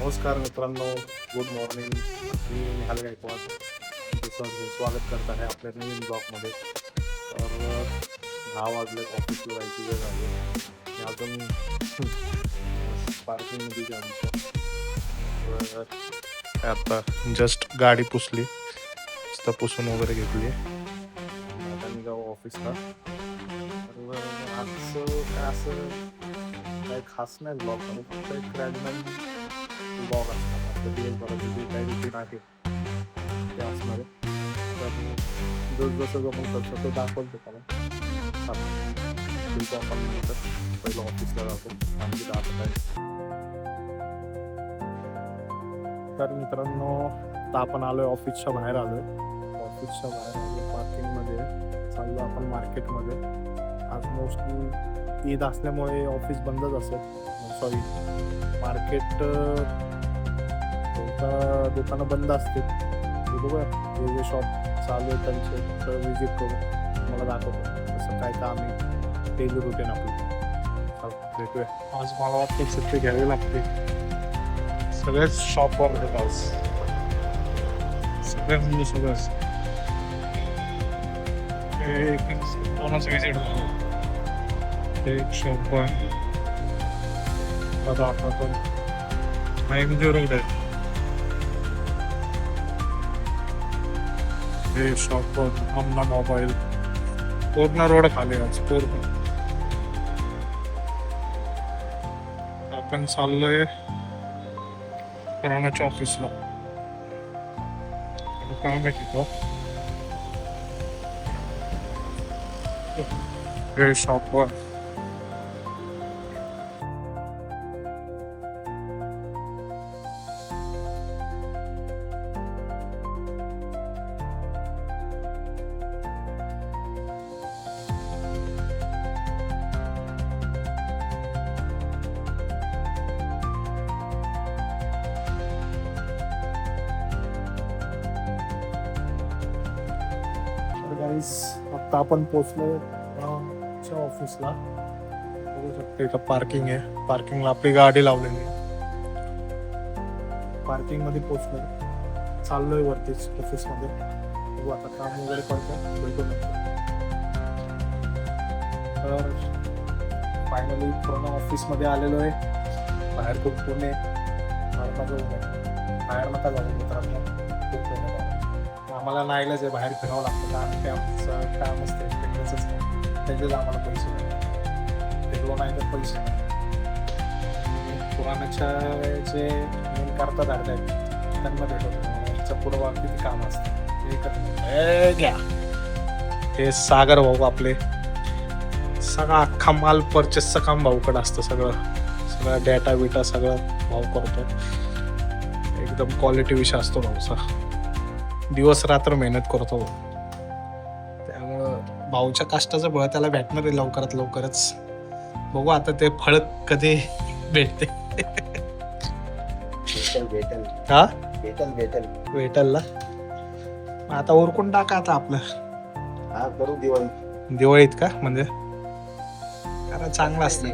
नमस्कार मित्रांनो, good morning. मी निहाल गायकवाड तुमचं स्वागत करत आहे आपल्या नवीन ब्लॉगमध्ये. तर 10 वाजले, ऑफिसला जायची वेळ झाली आणि अजून पार्किंगमध्ये जायचं. तर आता जस्ट गाडी पुसली, मस्त पुसून वगैरे घेतली. आता निघावं ऑफिसला. तर आजचं काय असं काही खास नाही ब्लॉग, फक्त एक रॅन्डम ब्लॉग असणार. आपलं दिवसभराचं जे काही रुटीन आहे ते असणार आहे. तर जसं जमून तसं दाखवतो त्याला. ठीक आपण नंतर पहिलं ऑफिसला जातो आणखी जात आहे. तर मित्रांनो, आता आपण आलोय ऑफिसच्या बाहेर आलोय. ऑफिसच्या बाहेर आलो पार्किंगमध्ये, चाललो आपण मार्केटमध्ये. आज मोस्टली ईद असल्यामुळे ऑफिस बंदच असेल. सॉरी, मार्केट दुकानं बंद असतील. बघूया जे जे शॉप चालू आहे त्यांचे तर विजिट करू, मला दाखवतो कसं काय काम आहे, डेली रुटीन आपलं. भेटूया. आज मला वाटतं सुट्टी घ्यावी लागते. सगळेच शॉपवर आहेत आज, सगळे म्हणजे सगळंच. दोनच विजिट होतो. एक शॉप आहे रोड आहे. हे शॉप आमना मोबाईल पूर्ण रोड खाली आज पूर्ण. आपण चाललोय किराणाच्या ऑफिसला. काम आहे तिथं. हे शॉपवर आता आपण पोचलो ऑफिसला. बघू शकतो इथं पार्किंग आहे. पार्किंगला आपली गाडी लावलेली. पार्किंग मध्ये पोचलो, चाललोय वरतीच ऑफिसमध्ये. बघू आता काम वगैरे करतो, भेटू नंतर. तर फायनली पूर्ण ऑफिसमध्ये आलेलो आहे. बाहेर खूप कोण आहे, बाहेर नका जाऊ मित्रांनो, खूप कोण आहे. आम्हाला नाईलाज आहे, बाहेर फिरावं लागतं. कारण ते आमचं काम असते, फिटनेसच नाही, त्याच्याच आम्हाला पैसे नाही. फिरलो नाही तर पैसे नाही. पुराणाच्या जे मेन करतात अर्ध्या त्यांना भेटवतो. पुढं वाट किती काम असतं. घ्या हे सागर भाऊ आपले, सगळा अख्खा माल परचेसचं काम भाऊकडे असतं. सगळं डेटा बिटा सगळं भाऊ करतो. एकदम क्वालिटी विषय असतो भाऊचा. दिवस रात्र मेहनत करतो. त्यामुळं भाऊच्या कष्टाचं फळ त्याला भेटणार आहे लवकरात लवकरच. बघू आता ते फळ कधी भेटते. भेटल ना. आता उरकून टाका आता आपलं. करू दिवाळीत का म्हणजे कारण चांगलं असतं.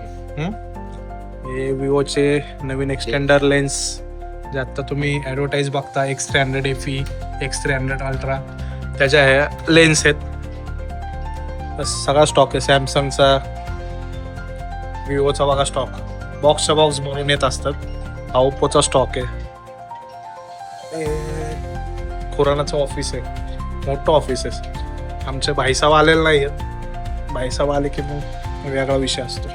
हे विवोचे नवीन एक्सटेंडर लेन्स जे आता तुम्ही ॲडव्हर्टाईज बघता, X300 FE, X300 अल्ट्रा, त्याच्या ह्या लेन्स आहेत. सगळा स्टॉक आहे. सॅमसंगचा, विवोचा बघा स्टॉक, बॉक्सच्या बॉक्स भरून येत असतात. ओप्पोचा स्टॉक आहे. खुरानाचं ऑफिस आहे, मोठं ऑफिस आहे. आमचे भाईसाहेब आलेले नाही आहेत. भाईसाहेब आले की मग वेगळा विषय असतो,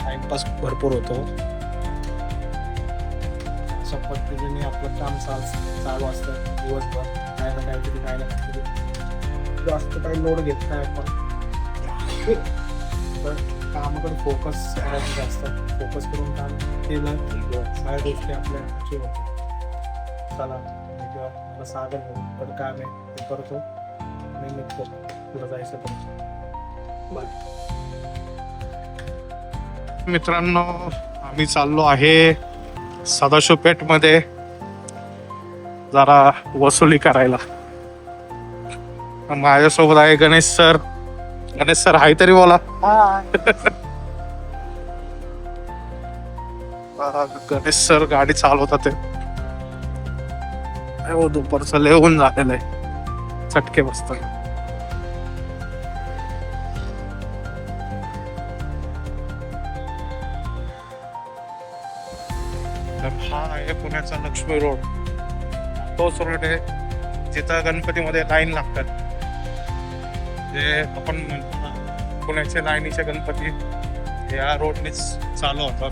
टाइमपास भरपूर होतो. अशा पद्धतीने आपलं काम चालू असतं दिवसभर. काय ना काहीतरी जास्त काही लोड घेत नाही आपण. तर कामाकडे फोकस करायचं जास्त. फोकस करून काम केलं सगळ्या गोष्टी आपल्या अचीव होतात. चला मला सागर पण काम आहे ते करतो. मी निघतो, पुढं जायचं पण. मित्रांनो, आम्ही चाललो आहे सदाशिव पेठ मध्ये जरा वसुली करायला. माझ्यासोबत आहे Ganesh sir. Ganesh sir hi तरी बोला. गणेश सर गाडी चालवतात ते. दुपारचं लय ऊन झालेलं आहे, चटके बसतात. हा आहे पुण्याचा लक्ष्मी रोड. तोच रोड आहे जिथं गणपतीमध्ये लाईन लागतात. जे आपण म्हणतो ना पुण्याचे लाईनीचे गणपती या रोडनेच चालू होतात.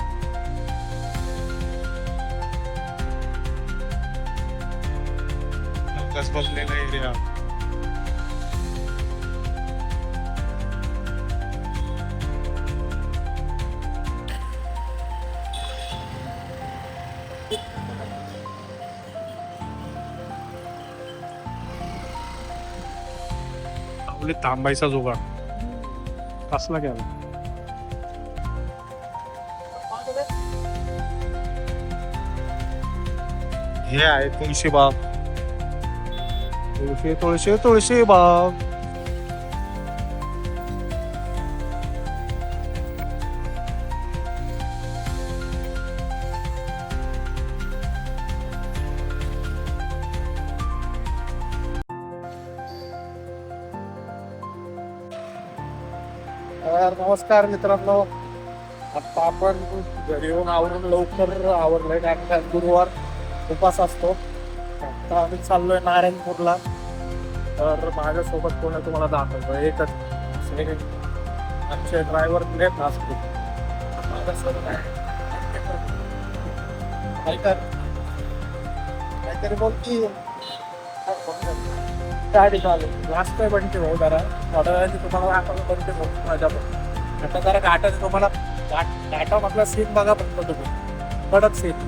कसबसलेला एरिया. थांबायचा जुगाड कसला गेला. हे आहे तुळशी बाग. तुळशी तुळशी तुळशी बाग. नमस्कार मित्रांनो, आता आपण घरी येऊन आवरून लवकर आवरलंय कारण गुरुवार उपास असतो. आता आम्ही चाललोय नारायणपूरला. तर माझ्यासोबत कोणी तुम्हाला दाखवतो एकच आमचे ड्रायव्हर लेट असतो. काहीतरी बोलती गाडी चालू लास्ट काय बनते भाऊ जरा थोड्या वेळाने तुम्हाला दाखवलं बनते भाऊ माझ्या पण आता जरा घाटाने तुम्हाला घाटा मधला सीन बघा फक्त तुम्ही कडक सीन.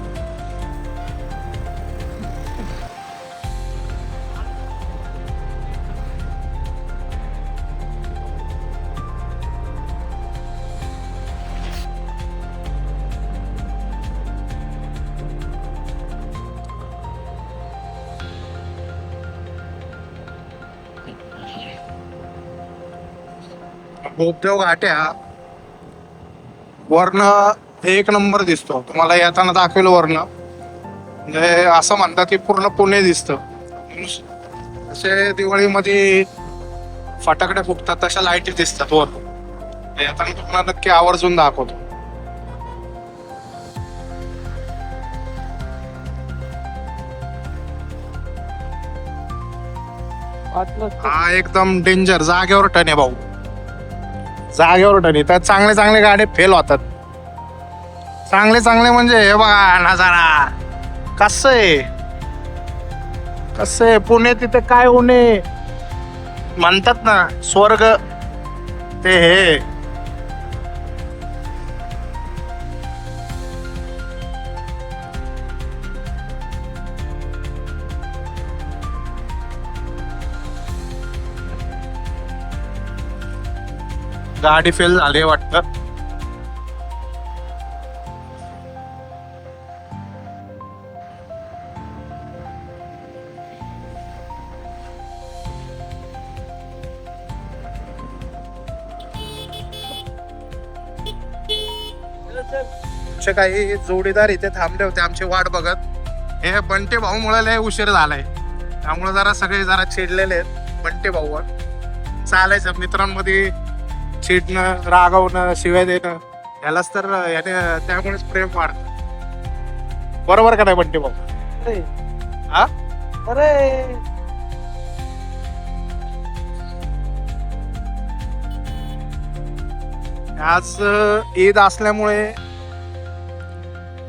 बोपदेव घाट्या वर्ण एक नंबर दिसतो. तुम्हाला येताना दाखवेल वर्ण. म्हणजे असं म्हणतात की पूर्ण पुणे दिसतं. असे दिवाळीमध्ये फटाकडे फुटतात तशा लाईटी दिसतात वर. येताना तुम्हाला नक्की आवर्जून दाखवतो. हा एकदम डेंजर जागेवर टन आहे भाऊ, जागेवर टनी. तर चांगले चांगले गाडे फेल होतात. चांगले चांगले म्हणजे हे बघा नजारा कसं आहे, कसं आहे. पुणे तिथे काय उणे म्हणतात ना स्वर्ग ते हे. गाडी फेल झाली वाटतं. काही जोडीदार इथे थांबले होते आमची वाट बघत. हे बंटे भाऊ मुळे लय उशीर झालाय त्यामुळे जरा सगळे जरा चिडलेले आहेत बंटे भाऊवर. चालायचं मित्रांमध्ये चिडणं रागवणं शिवाय देणं यालाच तर याने त्यामुळेच प्रेम वाढतं. बरोबर का नाही बंटे भाऊ? हा अरे आज ईद असल्यामुळे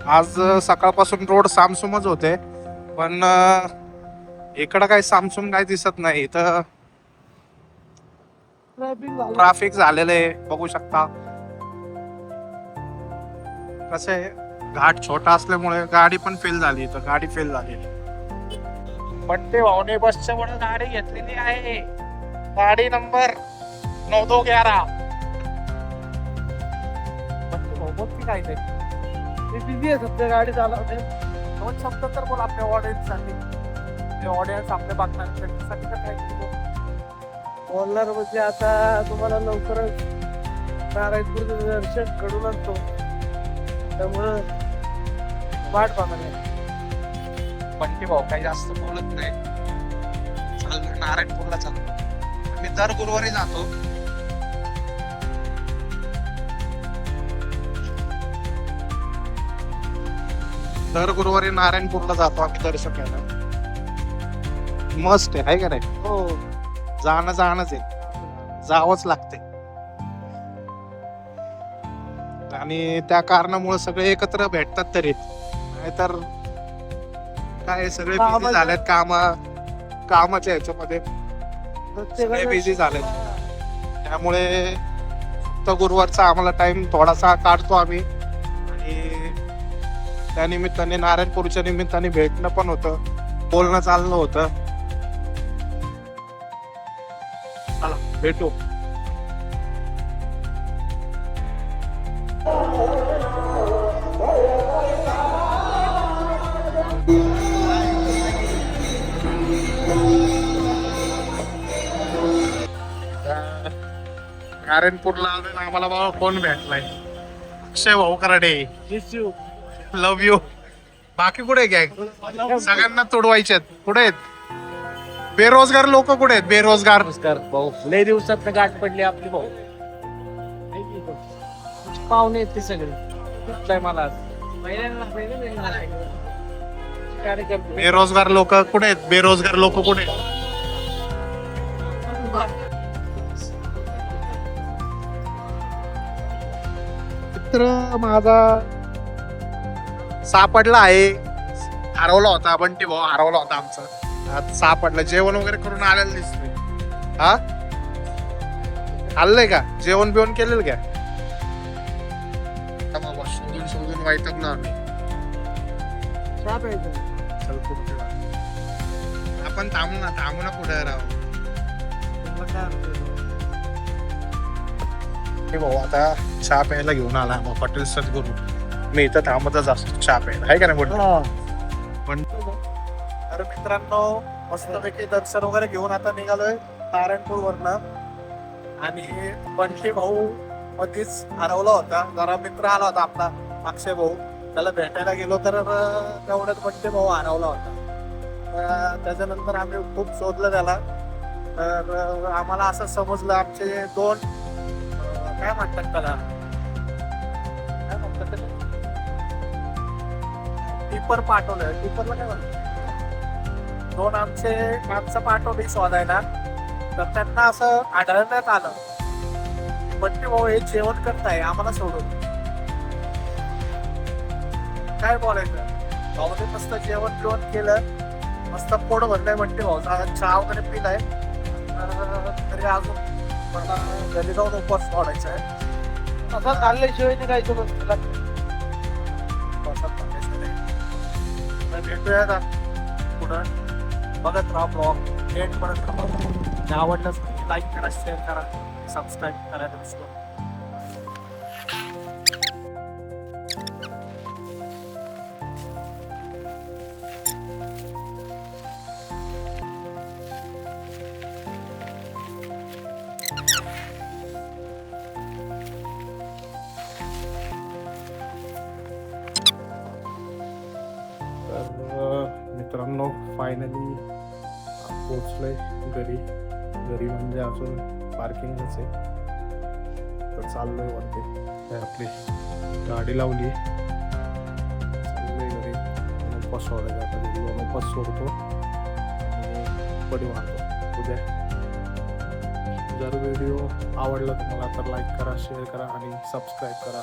आज सकाळपासून रोड सामसुमच होते. पण इकडं काही सामसुम काही दिसत नाही. तर ट्रॅफिक झालेलं आहे बघू शकता. कसं आहे घाट छोटा असल्यामुळे गाडी पण फेल झाली. तर गाडी फेल झाली पण ते भाऊने बसच्या पुढे गाडी घेतलेली आहे. गाडी नंबर 9211. काय ते बिझी आहे सध्या गाडी चालवते. दोन शब्द तर बोल आपल्या ऑडियन्ससाठी. ऑडियन्स आपल्या बघण्यासाठी तर काय बोलणार म्हणजे आता तुम्हाला लवकरच नारायणपूरचं दर्शन घडून आणतो. त्यामुळं वाट बघायला. बंटी भाऊ काही जास्त बोलत नाही. चाललोय नारायणपूरला चाललो. मी दर गुरुवारी जातो. दर गुरुवारी नारायणपूरला जातो आम्ही दर्शन घ्यायला. मस्त आहे का नाही? हो. जाणंच आहे, जावंच लागते. आणि त्या कारणामुळे सगळे एकत्र भेटतात तरी, नाहीतर काय सगळे बिझी झालेत कामाच्या ह्याच्यामध्ये सगळे बिझी झालेत. त्यामुळे फक्त गुरुवारचा आम्हाला टाइम थोडासा काढतो आम्ही. आणि त्या निमित्ताने नारायणपूरच्या निमित्ताने भेटणं पण होतं, बोलणं चालणं होतं. चला भेटू. नारायणपूरला आलोय ना, आम्हाला बाबा फोन भेटलाय. अक्षय भाऊ कराडे, लव्ह यू. बाकी कुठे गॅग? सगळ्यांना तोडवायचे आहेत. कुठे आहेत बेरोजगार लोक? कुठे आहेत बेरोजगार? नमस्कार भाऊ. लय दिवसात गाठ पडली आपली भाऊ. पाहुणे आहेत ते सगळे. मला बेरोजगार लोक कुठे आहेत? बेरोजगार लोक कुठे आहेत? मित्र माझा सापडला आहे. हरवला होता बंटी भाऊ, हरवला होता आमचा. आता सापडला. जेवण वगैरे करून आलेलं दिसतोय. हा आलंय का? जेवण बिवण केलेलं का? बाबा शोधून शोधून वैतागलो आम्ही. चल पुढे आपण थांबू ना पुढे राहू. भाऊ आता चहा प्यायला घेऊन आला मग पटेल सद्गुरू. मी इथं थांबतच असतो चहा प्यायला, आहे का नाही पण? तर मित्रांनो मस्तपैकी दर्शन वगैरे घेऊन आता निघालोय नारायणपूर वरनं. आणि बंटी भाऊ मध्येच हरवला होता. जरा मित्र आला होता आपला अक्षय भाऊ, त्याला भेटायला गेलो तर तेवढ्यात बंटी भाऊ हरवला होता. त्याच्यानंतर आम्ही खूप शोधलं त्याला. तर आम्हाला असं समजलं आमचे दोन काय म्हणतात त्याला, काय म्हणतात त्याला, टिपर पाठवलं. टिपरला काय म्हणतात, दोन आमचे माणसं पाठवली शोधायला. तर त्यांना असं आढळण्यात आलं बंटी भाऊ हे जेवण करताय आम्हाला सोडून. काय बोलायचं, भाऊने मस्त जेवण बिवण केलं, मस्त पोट भरलंय बंटी भाऊचा. चहा वगैरे पिलाय. तरी अजून मला घरी जाऊन उपवास सोडायचा आहे. असं खाल्ल्याशिवाय ते काय भेटूया का पुढं. बघत राहा ब्लॉग नेट पर्यंत. आवडलं लाईक करा, शेअर करा, सबस्क्राईब करायला विसरू. मित्रांनो फायनली पोहोचलोय घरी. म्हणजे अजून पार्किंगच आहे. तर चाललोय वरती. आपली गाडी लावली, चाललोय घरी. उपवास सोडायला जातो. उपवास सोडतो आणि बडी मारतो उद्या. जर व्हिडिओ आवडला तुम्हाला तर लाईक करा, शेअर करा आणि सबस्क्राईब करा.